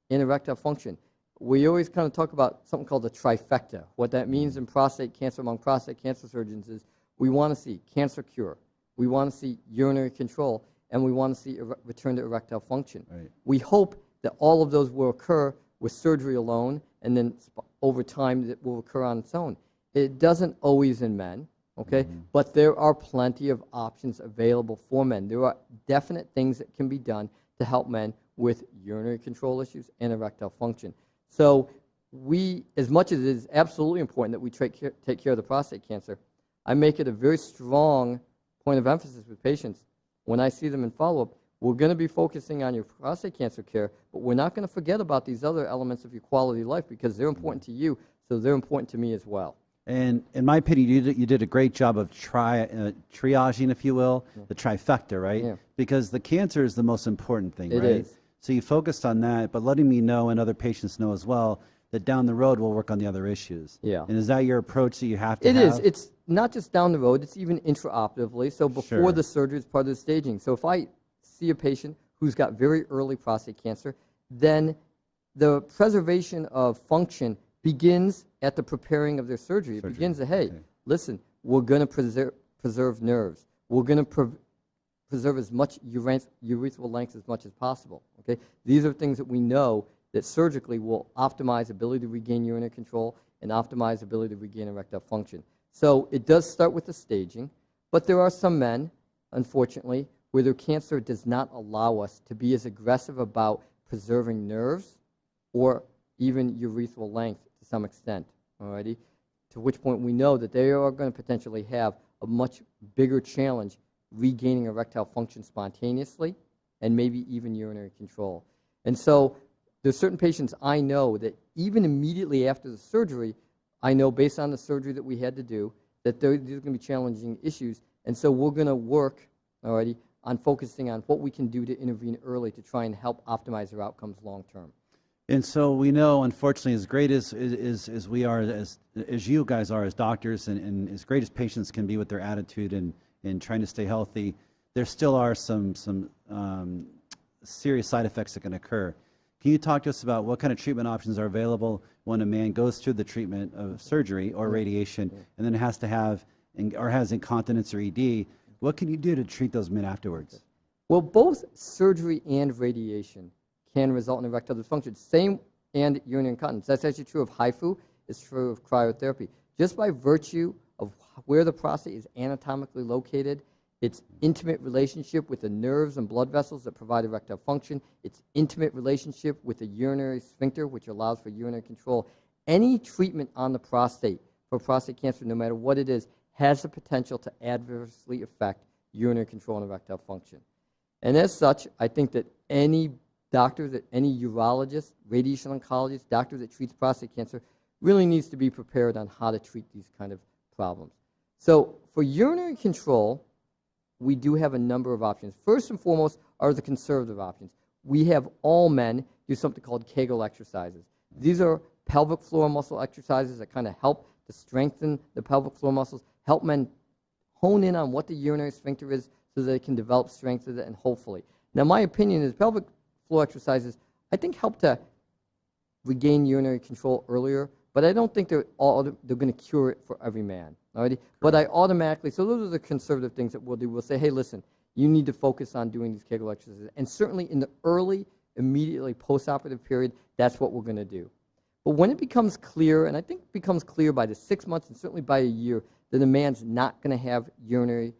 and erectile function. We always kind of talk about something called the trifecta. What that means in prostate cancer, among prostate cancer surgeons, is we want to see cancer cure, we want to see urinary control, and we want to see return to erectile function. Right. We hope that all of those will occur with surgery alone, and then over time it will occur on its own. It doesn't always in men. Okay, but there are plenty of options available for men. There are definite things that can be done to help men with urinary control issues and erectile function. So we, as much as it is absolutely important that we take care of the prostate cancer, I make it a very strong point of emphasis with patients. When I see them in follow-up, we're going to be focusing on your prostate cancer care, but we're not going to forget about these other elements of your quality of life, because they're important to you, so they're important to me as well. And in my opinion, you did a great job of triaging, if you will, the trifecta, right? Yeah. Because the cancer is the most important thing, right? It is. So you focused on that, but letting me know and other patients know as well that down the road we'll work on the other issues. Yeah. And is that your approach that you have to have? It is. It's not just down the road, it's even intraoperatively. So before the surgery is part of the staging. So if I see a patient who's got very early prostate cancer, then the preservation of function begins at the preparing of their surgery. It begins at, hey, listen, we're going to preserve nerves. We're going to preserve as much urethral length as much as possible. Okay, these are things that we know that surgically will optimize ability to regain urinary control and optimize ability to regain erectile function. So it does start with the staging, but there are some men, unfortunately, where their cancer does not allow us to be as aggressive about preserving nerves or even urethral length to some extent, alrighty? To which point we know that they are going to potentially have a much bigger challenge regaining erectile function spontaneously and maybe even urinary control. And so there's certain patients I know that even immediately after the surgery, I know based on the surgery that we had to do, that there's going to be challenging issues. And so we're going to work already on focusing on what we can do to intervene early to try and help optimize their outcomes long term. And so we know, unfortunately, as great as we are, as you guys are as doctors, and as great as patients can be with their attitude and trying to stay healthy, there still are some serious side effects that can occur. Can you talk to us about what kind of treatment options are available when a man goes through the treatment of surgery or radiation and then has to have or has incontinence or ED? What can you do to treat those men afterwards? Well, both surgery and radiation can result in erectile dysfunction. Same and urinary incontinence. That's actually true of HIFU. It's true of cryotherapy. Just by virtue of where the prostate is anatomically located, its intimate relationship with the nerves and blood vessels that provide erectile function, its intimate relationship with the urinary sphincter, which allows for urinary control. Any treatment on the prostate for prostate cancer, no matter what it is, has the potential to adversely affect urinary control and erectile function. And as such, I think that any doctor, that any urologist, radiation oncologist, doctor that treats prostate cancer really needs to be prepared on how to treat these kind of problems. So for urinary control, we do have a number of options. First and foremost are the conservative options. We have all men do something called Kegel exercises. These are pelvic floor muscle exercises that kind of help to strengthen the pelvic floor muscles, help men hone in on what the urinary sphincter is so that they can develop strength with it, and hopefully. Now, my opinion is pelvic floor exercises, I think, help to regain urinary control earlier, but I don't think they're going to cure it for every man. Alrighty? But I automatically, so those are the conservative things that we'll do. We'll say, hey, listen, you need to focus on doing these Kegel exercises. And certainly in the early, immediately post-operative period, that's what we're going to do. But when it becomes clear, and I think it becomes clear by the 6 months and certainly by a year, that a man's not going to have urinary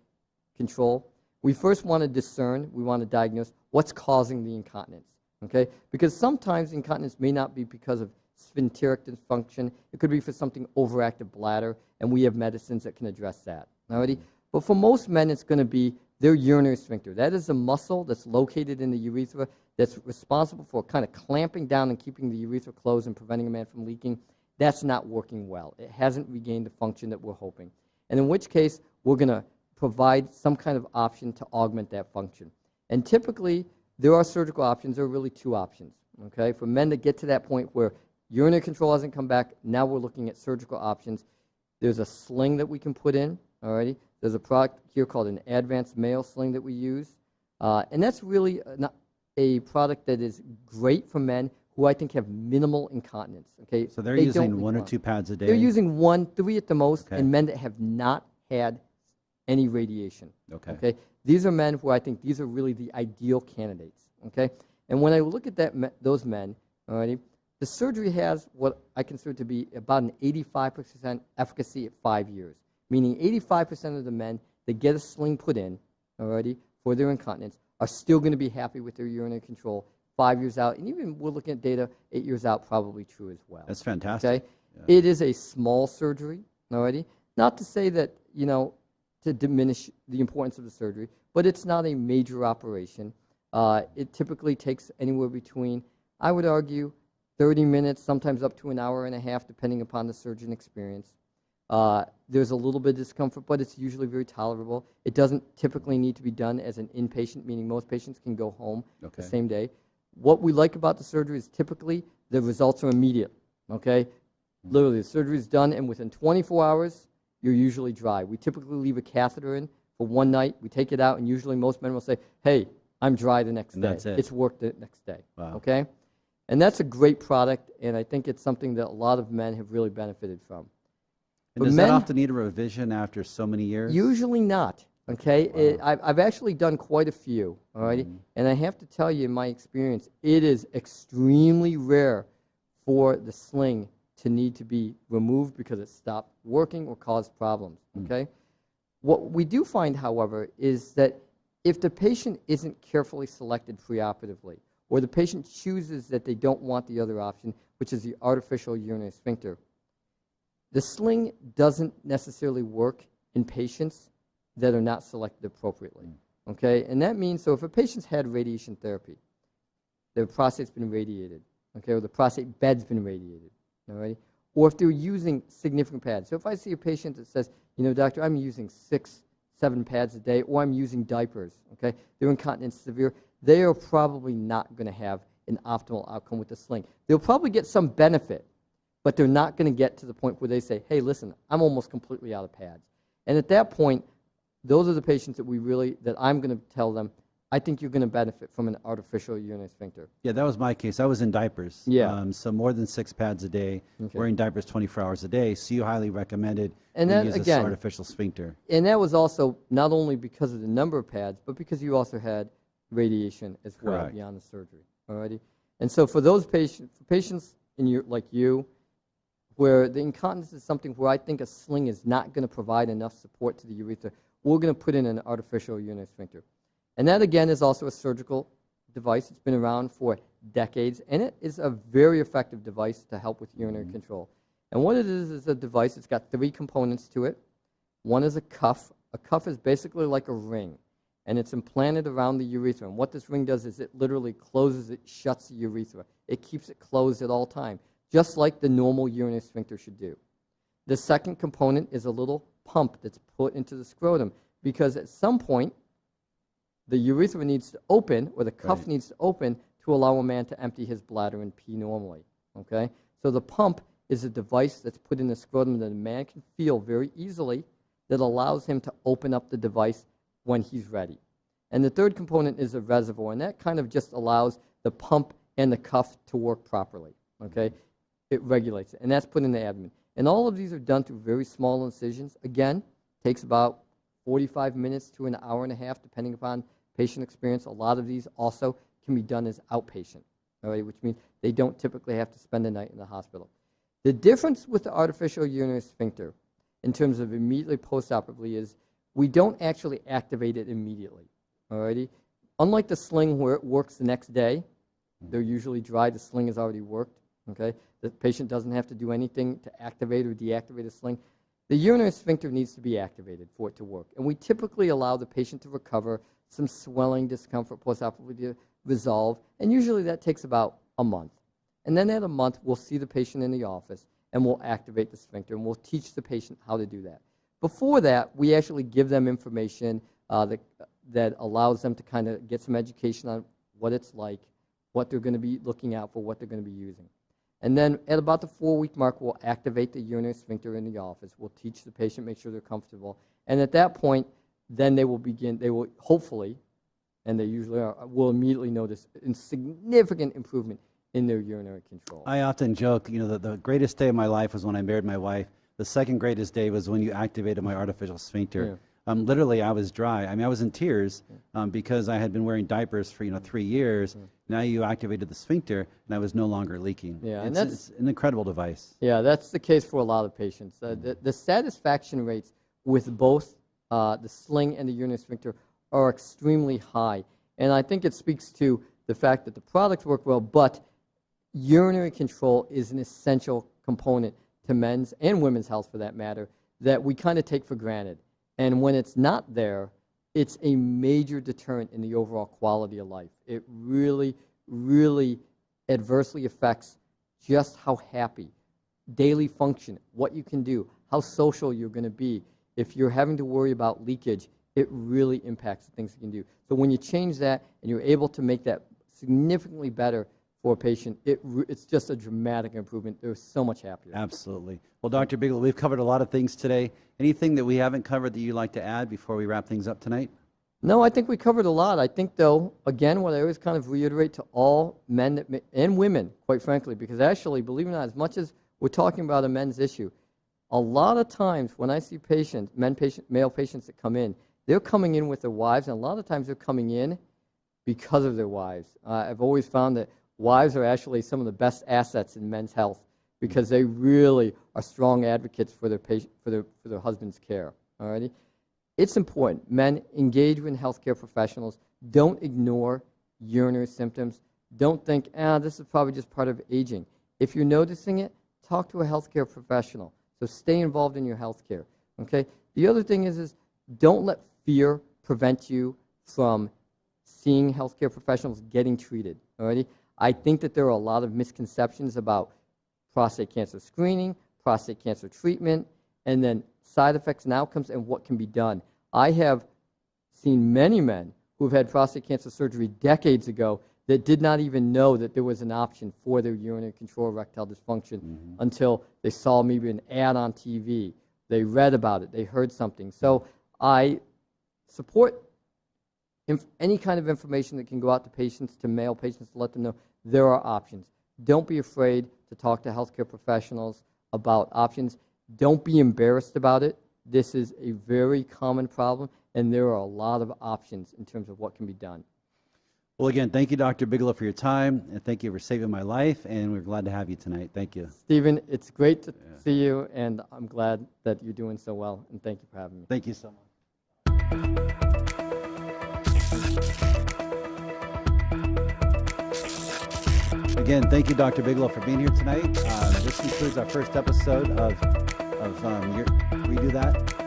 control, we first want to discern, we want to diagnose what's causing the incontinence. Okay? Because sometimes incontinence may not be because of sphincteric dysfunction. It could be for something overactive bladder, and we have medicines that can address that. Alrighty? But for most men, it's going to be their urinary sphincter. That is the muscle that's located in the urethra that's responsible for kind of clamping down and keeping the urethra closed and preventing a man from leaking. That's not working well. It hasn't regained the function that we're hoping. And in which case, we're going to provide some kind of option to augment that function. And typically, there are surgical options. There are really two options. Okay? For men that get to that point where urinary control hasn't come back, now we're looking at surgical options. There's a sling that we can put in, alrighty? There's a product here called an advanced male sling that we use. And that's really a product that is great for men who I think have minimal incontinence, okay? So they're using 1 or 2 pads a day? They're using 1, 3 at the most, Okay. in men that have not had any radiation, Okay. These are men who I think these are really the ideal candidates, okay? And when I look at those men, alrighty, the surgery has what I consider to be about an 85% efficacy at 5 years, meaning 85% of the men that get a sling put in already for their incontinence are still going to be happy with their urinary control 5 years out. And even we're looking at data 8 years out, probably true as well. That's fantastic. Okay? Yeah. It is a small surgery already. Not to say that, to diminish the importance of the surgery, but it's not a major operation. It typically takes anywhere between, I would argue, 30 minutes, sometimes up to an hour and a half, depending upon the surgeon experience. There's a little bit of discomfort, but it's usually very tolerable. It doesn't typically need to be done as an inpatient, meaning most patients can go home the same day. What we like about the surgery is typically the results are immediate, okay? Literally, the surgery is done, and within 24 hours, you're usually dry. We typically leave a catheter in for one night. We take it out, and usually most men will say, hey, I'm dry the next day. That's it. It's worked the next day, Wow. okay? And that's a great product, and I think it's something that a lot of men have really benefited from. And does that often need a revision after so many years? Usually not, okay? Wow. I've actually done quite a few, all righty? And I have to tell you, in my experience, it is extremely rare for the sling to need to be removed because it stopped working or caused problems, okay? What we do find, however, is that if the patient isn't carefully selected preoperatively, or the patient chooses that they don't want the other option, which is the artificial urinary sphincter, the sling doesn't necessarily work in patients that are not selected appropriately, okay? And that means, so if a patient's had radiation therapy, their prostate's been radiated, okay, or the prostate bed's been radiated, all right? Or if they're using significant pads. So if I see a patient that says, you know, doctor, I'm using 6, 7 pads a day, or I'm using diapers, okay, their incontinence is severe, they are probably not going to have an optimal outcome with the sling. They'll probably get some benefit, but they're not going to get to the point where they say, hey, listen, I'm almost completely out of pads. And at that point, those are the patients that I'm going to tell them, I think you're going to benefit from an artificial urinary sphincter. Yeah, that was my case. I was in diapers. Yeah. So more than 6 pads a day, wearing diapers 24 hours a day. So you highly recommended and you that, use this again, artificial sphincter. And that was also not only because of the number of pads, but because you also had radiation as well Correct. beyond the surgery. Alrighty. And so for those patients like you, where the incontinence is something where I think a sling is not going to provide enough support to the urethra, we're going to put in an artificial urinary sphincter. And that, again, is also a surgical device. It's been around for decades, and it is a very effective device to help with urinary control. And what it is a device. It's got 3 components to it. One is a cuff. A cuff is basically like a ring, and it's implanted around the urethra. And what this ring does is it literally closes, it shuts the urethra. It keeps it closed at all times, just like the normal urinary sphincter should do. The second component is a little pump that's put into the scrotum, because at some point, the urethra needs to open, or the cuff needs to open, to allow a man to empty his bladder and pee normally, okay? So the pump is a device that's put in the scrotum that a man can feel very easily that allows him to open up the device when he's ready. And the third component is a reservoir, and that kind of just allows the pump and the cuff to work properly, okay? It regulates it, and that's put in the abdomen. And all of these are done through very small incisions. Again, takes about 45 minutes to an hour and a half, depending upon patient experience. A lot of these also can be done as outpatient, all right, which means they don't typically have to spend the night in the hospital. The difference with the artificial urinary sphincter in terms of immediately postoperatively is we don't actually activate it immediately, all righty? Unlike the sling where it works the next day, they're usually dry, the sling has already worked, okay? The patient doesn't have to do anything to activate or deactivate a sling. The urinary sphincter needs to be activated for it to work. And we typically allow the patient to recover, some swelling, discomfort postoperatively to resolve, and usually that takes about a month. And then at a month, we'll see the patient in the office, and we'll activate the sphincter, and we'll teach the patient how to do that. Before that, we actually give them information that allows them to kind of get some education on what it's like, what they're going to be looking out for, what they're going to be using. And then at about the 4-week mark, we'll activate the urinary sphincter in the office. We'll teach the patient, make sure they're comfortable. And at that point, then they will hopefully, and they usually are, will immediately notice a significant improvement in their urinary control. I often joke, you know, that the greatest day of my life was when I married my wife. The second greatest day was when you activated my artificial sphincter. Literally, I was dry. I mean, I was in tears because I had been wearing diapers for 3 years. Now you activated the sphincter, and I was no longer leaking. Yeah, and it's an incredible device. Yeah, that's the case for a lot of patients. The satisfaction rates with both the sling and the urinary sphincter are extremely high. And I think it speaks to the fact that the products work well, but urinary control is an essential component to men's and women's health, for that matter, that we kind of take for granted. And when it's not there, it's a major deterrent in the overall quality of life. It really, really adversely affects just how happy, daily function, what you can do, how social you're going to be. If you're having to worry about leakage, it really impacts the things you can do. So when you change that and you're able to make that significantly better for a patient, it's just a dramatic improvement. They're so much happier. Absolutely. Well, Dr. Bigelow, we've covered a lot of things today. Anything that we haven't covered that you'd like to add before we wrap things up tonight? No, I think we covered a lot. I think, though, again, what I always kind of reiterate to all men and women, quite frankly, because actually, believe it or not, as much as we're talking about a men's issue, a lot of times when I see patients, male patients that come in, they're coming in with their wives, and a lot of times they're coming in because of their wives. I've always found that wives are actually some of the best assets in men's health because they really are strong advocates for their husband's care. Alrighty? It's important. Men, engage with healthcare professionals. Don't ignore urinary symptoms. Don't think, this is probably just part of aging. If you're noticing it, talk to a healthcare professional. So stay involved in your healthcare. Okay? The other thing is don't let fear prevent you from seeing healthcare professionals, getting treated. Alrighty? I think that there are a lot of misconceptions about prostate cancer screening, prostate cancer treatment, and then side effects and outcomes and what can be done. I have seen many men who've had prostate cancer surgery decades ago that did not even know that there was an option for their urinary control erectile dysfunction until they saw maybe an ad on TV. They read about it. They heard something. So I support any kind of information that can go out to patients, to male patients, to let them know there are options. Don't be afraid to talk to healthcare professionals about options. Don't be embarrassed about it. This is a very common problem, and there are a lot of options in terms of what can be done. Well, again, thank you, Dr. Bigelow, for your time, and thank you for saving my life, and we're glad to have you tonight. Thank you. Stephen, it's great to see you, and I'm glad that you're doing so well, and thank you for having me. Thank you so much. Again, thank you, Dr. Bigelow, for being here tonight. This concludes our first episode of redo that.